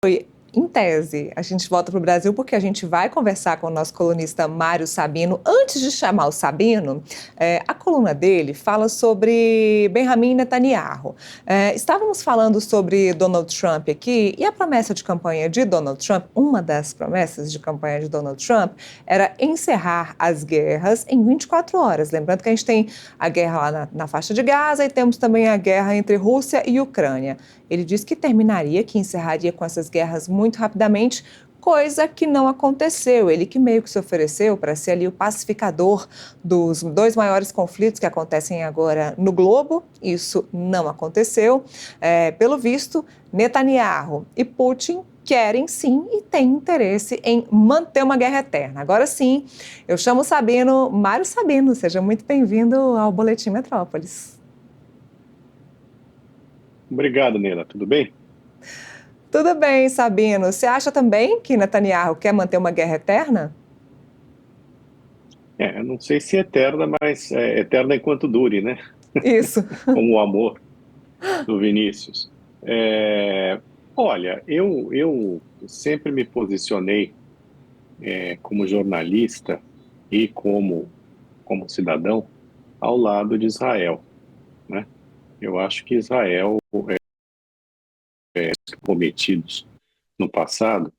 Em tese, a gente volta para o Brasil porque a gente vai conversar com o nosso colunista Mário Sabino. Antes de chamar o Sabino, a coluna dele fala sobre Benjamin Netanyahu. Estávamos falando sobre Donald Trump aqui e a promessa de campanha de Donald Trump, uma das promessas de campanha de Donald Trump, era encerrar as guerras em 24 horas. Lembrando que a gente tem a guerra lá na faixa de Gaza e temos também a guerra entre Rússia e Ucrânia. Ele disse que terminaria, que encerraria com essas guerras muito rapidamente, coisa que não aconteceu. Ele que meio que se ofereceu para ser ali o pacificador dos dois maiores conflitos que acontecem agora no globo. Isso não aconteceu. Pelo visto, Netanyahu e Putin querem sim e têm interesse em manter uma guerra eterna. Agora sim, eu chamo o Sabino, Mário Sabino. Seja muito bem-vindo ao Boletim Metrópolis. Obrigado, Nela. Tudo bem? Tudo bem, Sabino. Você acha também que Netanyahu quer manter uma guerra eterna? Eu não sei se é eterna, mas é eterna enquanto dure, né? Isso. Como o amor do Vinícius. Olha, eu sempre me posicionei como jornalista e como cidadão ao lado de Israel, né? Eu acho que Israel, cometidos no passado,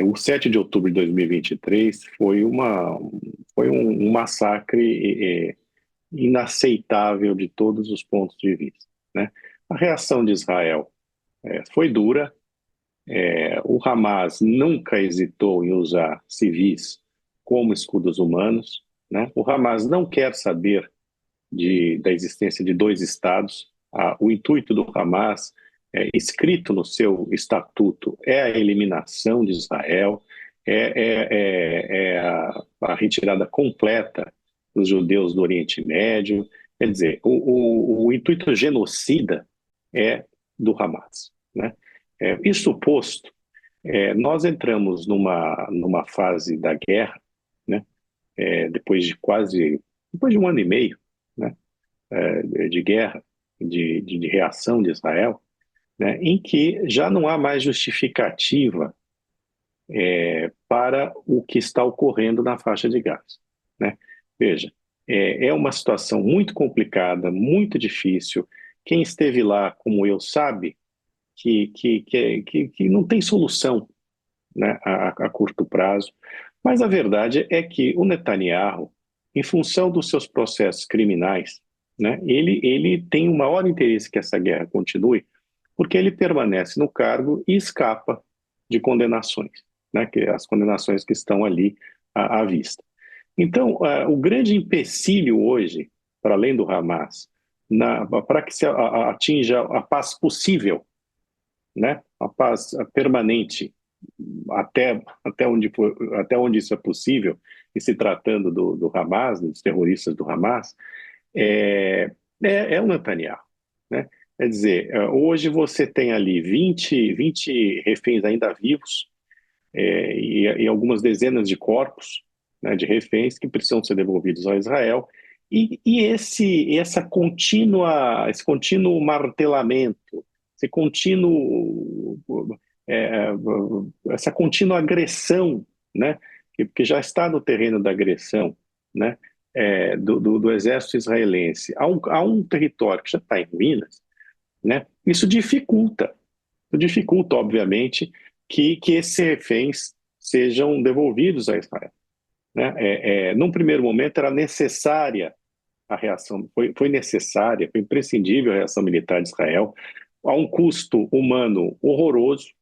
o 7 de outubro de 2023 foi um massacre inaceitável de todos os pontos de vista, né? A reação de Israel foi dura. O Hamas nunca hesitou em usar civis como escudos humanos, né? O Hamas não quer saber da existência de dois estados. O intuito do Hamas, escrito no seu estatuto, é a eliminação de Israel, a retirada completa dos judeus do Oriente Médio. Quer dizer, o intuito genocida é do Hamas, né? Isso posto, nós entramos numa fase da guerra, né? Depois de um ano e meio, né? De guerra, de reação de Israel, né? Em que já não há mais justificativa para o que está ocorrendo na faixa de Gaza, né? Veja, é uma situação muito complicada, muito difícil. Quem esteve lá, como eu, sabe que não tem solução, né, a curto prazo. Mas a verdade é que o Netanyahu, em função dos seus processos criminais, né, ele tem o maior interesse que essa guerra continue, porque ele permanece no cargo e escapa de condenações, né, as condenações que estão ali à vista. Então, o grande empecilho hoje, para além do Hamas, para que se atinja a paz possível, né, a paz permanente, até onde isso é possível, e se tratando do Hamas, dos terroristas do Hamas, é o Netanyahu, né? Quer dizer, hoje você tem ali 20 reféns ainda vivos, e algumas dezenas de corpos, né, de reféns que precisam ser devolvidos a Israel, e esse contínuo martelamento, esse contínuo, é, essa contínua agressão, né, que já está no terreno da agressão, né, do exército israelense a um território que já está em ruínas, né, isso dificulta, obviamente, que esses reféns sejam devolvidos a Israel, né? Num primeiro momento era necessária a reação, foi necessária, foi imprescindível a reação militar de Israel, a um custo humano horroroso.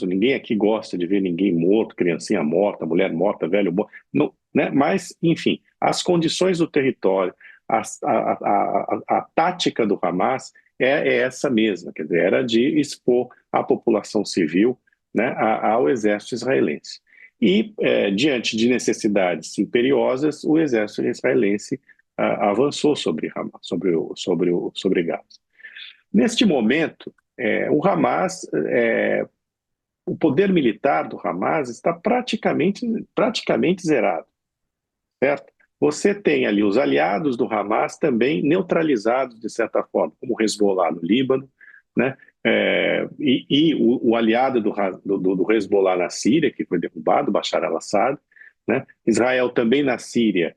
Ninguém aqui gosta de ver ninguém morto, criancinha morta, mulher morta, velho morto, não, né? Mas, enfim, as condições do território, a tática do Hamas é essa mesma, quer dizer, era de expor a população civil, né, ao exército israelense. E, diante de necessidades imperiosas, o exército israelense avançou sobre Hamas, sobre Gaza. Neste momento, o poder militar do Hamas está praticamente zerado, certo? Você tem ali os aliados do Hamas também neutralizados, de certa forma, como o Hezbollah no Líbano, né? o aliado do Hezbollah na Síria, que foi derrubado, Bashar al-Assad, né? Israel também na Síria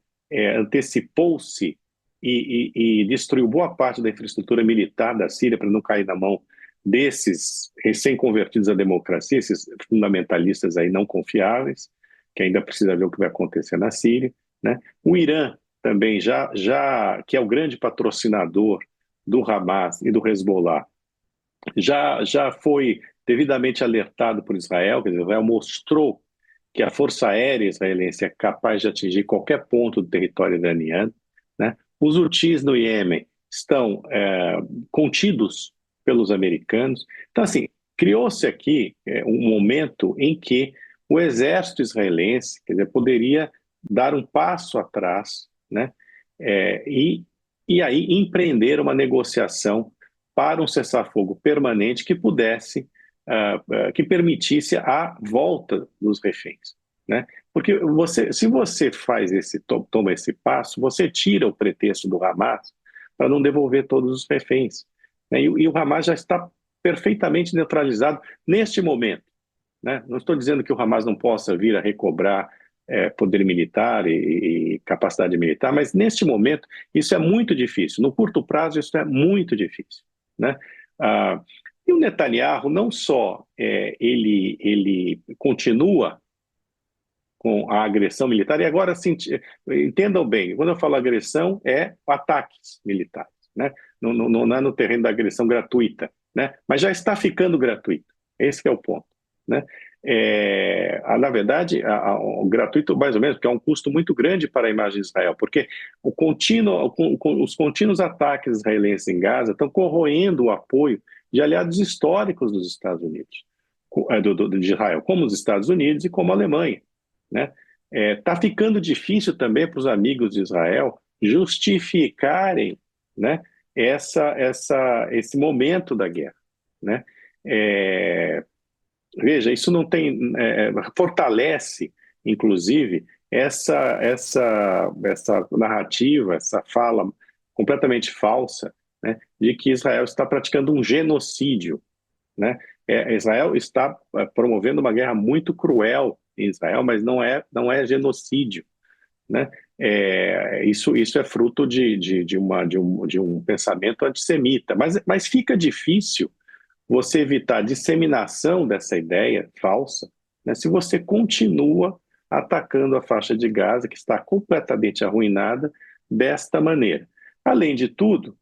antecipou-se e destruiu boa parte da infraestrutura militar da Síria para não cair na mão desses recém-convertidos à democracia, esses fundamentalistas aí não confiáveis, que ainda precisa ver o que vai acontecer na Síria, né? O Irã também, que é o grande patrocinador do Hamas e do Hezbollah, já foi devidamente alertado por Israel, quer dizer, Israel mostrou que a Força Aérea israelense é capaz de atingir qualquer ponto do território iraniano, né? Os Houthis no Iêmen estão contidos pelos americanos. Então, assim, criou-se aqui um momento em que o exército israelense, quer dizer, poderia dar um passo atrás, né? É, e aí empreender uma negociação para um cessar-fogo permanente que pudesse, que permitisse a volta dos reféns, né? Porque se você toma esse passo, você tira o pretexto do Hamas para não devolver todos os reféns, né? E o Hamas já está perfeitamente neutralizado neste momento, né? Não estou dizendo que o Hamas não possa vir a recobrar poder militar e capacidade militar, mas neste momento isso é muito difícil. No curto prazo isso é muito difícil, né? E o Netanyahu não só ele continua com a agressão militar, e agora sim, entendam bem, quando eu falo agressão, é ataques militares, né? Não é no terreno da agressão gratuita, né? Mas já está ficando gratuito, esse que é o ponto, né? Na verdade, o gratuito mais ou menos, porque é um custo muito grande para a imagem de Israel, porque os contínuos ataques israelenses em Gaza estão corroendo o apoio de aliados históricos dos Estados Unidos, de Israel, como os Estados Unidos e como a Alemanha, né? Tá ficando difícil também para os amigos de Israel justificarem, né, esse momento da guerra, né? Veja, isso não tem fortalece, inclusive, essa narrativa, essa fala completamente falsa, né, de que Israel está praticando um genocídio, né? Israel está promovendo uma guerra muito cruel em Israel, mas não é genocídio, né? Isso é fruto de um pensamento antissemita, mas fica difícil você evitar a disseminação dessa ideia falsa, né, se você continua atacando a faixa de Gaza, que está completamente arruinada desta maneira. Além de tudo,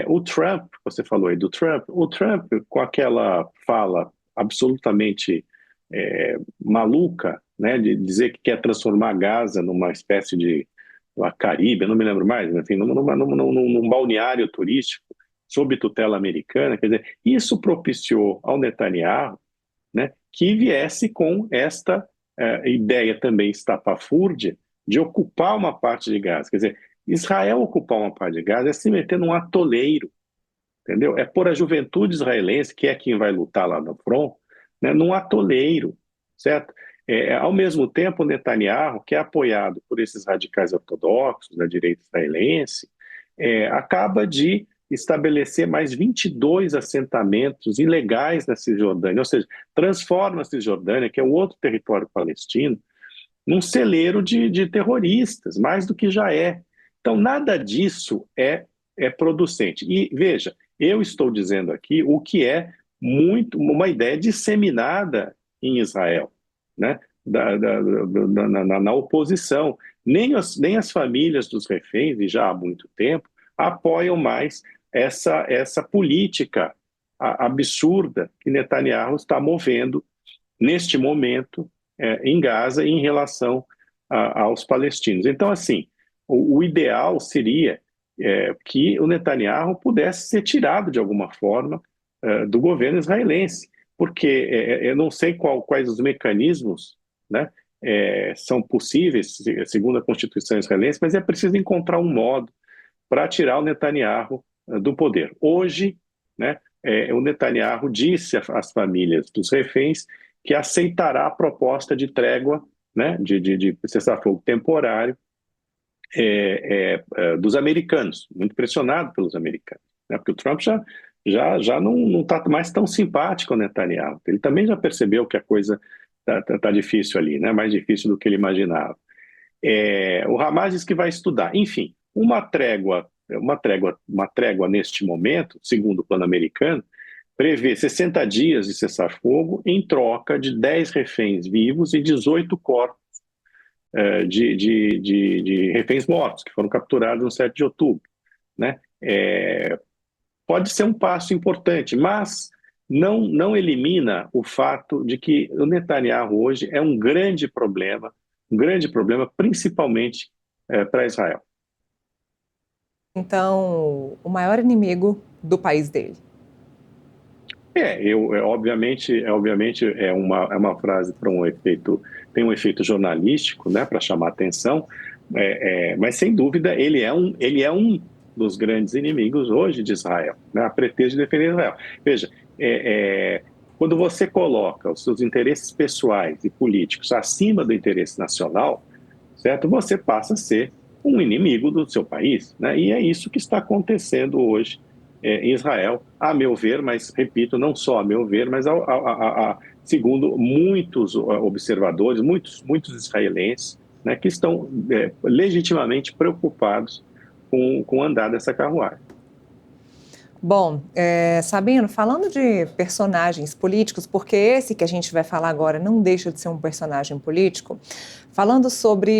o Trump, você falou aí do Trump, o Trump, com aquela fala absolutamente maluca, né, de dizer que quer transformar Gaza numa espécie de uma Caribe, eu não me lembro mais, enfim, num balneário turístico sob tutela americana, quer dizer, isso propiciou ao Netanyahu, né, que viesse com esta ideia também estapafúrdia de ocupar uma parte de Gaza. Quer dizer, Israel ocupar uma parte de Gaza é se meter num atoleiro, entendeu? É pôr a juventude israelense, que é quem vai lutar lá no front, né, num atoleiro, certo? Ao mesmo tempo, o Netanyahu, que é apoiado por esses radicais ortodoxos da direita israelense, acaba de estabelecer mais 22 assentamentos ilegais na Cisjordânia, ou seja, transforma a Cisjordânia, que é um outro território palestino, num celeiro de terroristas, mais do que já é. Então, nada disso é producente. E, veja, eu estou dizendo aqui o que é uma ideia disseminada em Israel, né? Na oposição. Nem as famílias dos reféns, e já há muito tempo, apoiam mais essa política absurda que Netanyahu está movendo neste momento em Gaza em relação aos palestinos. Então, assim, o ideal seria que o Netanyahu pudesse ser tirado de alguma forma do governo israelense, porque eu não sei quais os mecanismos, né, são possíveis, segundo a Constituição israelense, mas é preciso encontrar um modo para tirar o Netanyahu do poder. Hoje, né, o Netanyahu disse às famílias dos reféns que aceitará a proposta de trégua, né, de cessar-fogo temporário dos americanos, muito pressionado pelos americanos, né, porque o Trump já já não está mais tão simpático ao Netanyahu. Ele também já percebeu que a coisa tá difícil ali, né? Mais difícil do que ele imaginava. O Hamas diz que vai estudar. Enfim, uma trégua neste momento, segundo o plano americano, prevê 60 dias de cessar-fogo em troca de 10 reféns vivos e 18 corpos de reféns mortos, que foram capturados no 7 de outubro. Né? Pode ser um passo importante, mas não elimina o fato de que o Netanyahu hoje é um grande problema principalmente para Israel. Então, o maior inimigo do país dele. Obviamente é uma frase para um efeito, tem um efeito jornalístico, né, para chamar atenção, mas sem dúvida ele é um dos grandes inimigos hoje de Israel, né, a pretexto de defender Israel. Veja, quando você coloca os seus interesses pessoais e políticos acima do interesse nacional, certo? Você passa a ser um inimigo do seu país, né? E é isso que está acontecendo hoje em Israel, a meu ver, mas repito, não só a meu ver, mas segundo muitos observadores, muitos israelenses, né, que estão legitimamente preocupados com o andar dessa carruagem. Bom, Sabino, falando de personagens políticos, porque esse que a gente vai falar agora não deixa de ser um personagem político, falando sobre